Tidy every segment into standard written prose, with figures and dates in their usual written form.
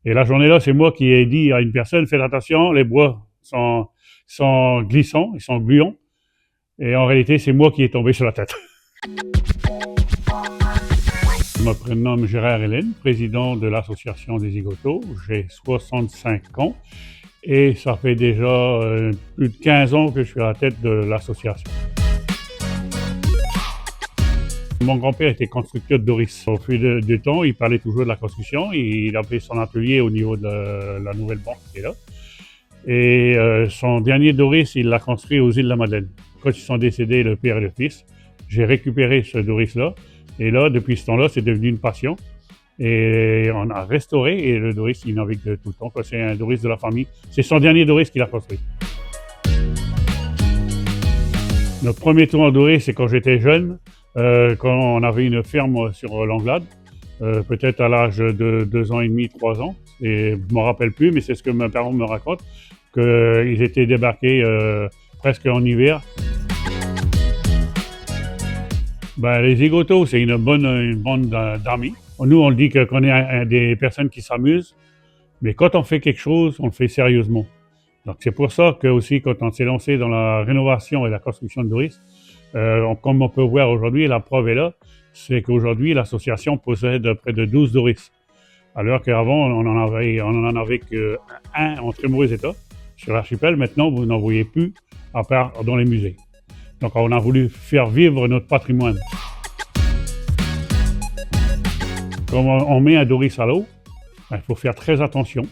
Et la journée-là, c'est moi qui ai dit à une personne, faites attention, les bois sont glissants, ils sont gluants. Et en réalité, c'est moi qui est tombé sur la tête. Je me prénomme Gérard Hélène, président de l'association des zigotos. J'ai 65 ans et ça fait déjà plus de 15 ans que je suis à la tête de l'association. Mon grand-père était constructeur de Doris. Au fil du temps, il parlait toujours de la construction. Il avait son atelier au niveau de la nouvelle banque qui est là. Et son dernier Doris, il l'a construit aux îles de la Madeleine. Quand ils sont décédés, le père et le fils, j'ai récupéré ce Doris-là. Et là, depuis ce temps-là, c'est devenu une passion. Et on a restauré, et le Doris, il navigue tout le temps. C'est un Doris de la famille. C'est son dernier Doris qu'il a construit. Notre premier tour en Doris, c'est quand j'étais jeune, quand on avait une ferme sur l'Anglade, peut-être à l'âge de 2 ans et demi, 3 ans. Et je ne me rappelle plus, mais c'est ce que mes parents me racontent, qu'ils étaient débarqués presque en hiver. Ben, les zigotos, c'est une bande d'amis. Nous, on dit qu'on est des personnes qui s'amusent, mais quand on fait quelque chose, on le fait sérieusement. Donc c'est pour ça que aussi, quand on s'est lancé dans la rénovation et la construction de Doris, comme on peut voir aujourd'hui, la preuve est là, c'est qu'aujourd'hui, l'association possède près de 12 Doris. Alors qu'avant, on en avait qu'un en très mauvais état sur l'archipel. Maintenant, vous n'en voyez plus, à part dans les musées. Donc on a voulu faire vivre notre patrimoine. Quand on met un Doris à l'eau, il faut faire très attention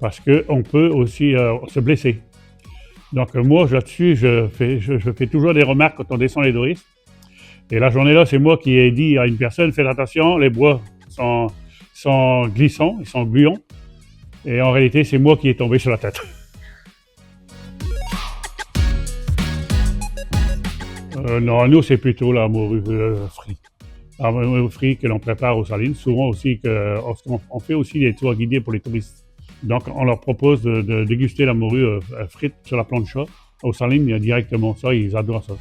parce qu'on peut aussi se blesser. Donc moi, là-dessus, je fais toujours des remarques quand on descend les Doris. Et la journée-là, c'est moi qui ai dit à une personne, faites attention, les bois sont glissants, ils sont gluants. Et en réalité, c'est moi qui est tombé sur la tête. Non, nous, c'est plutôt la morue frite. La morue frite que l'on prépare aux salines. Souvent aussi, on fait aussi des tours guidés pour les touristes. Donc, on leur propose de déguster la morue frite sur la plancha aux salines directement. Ça, ils adorent ça.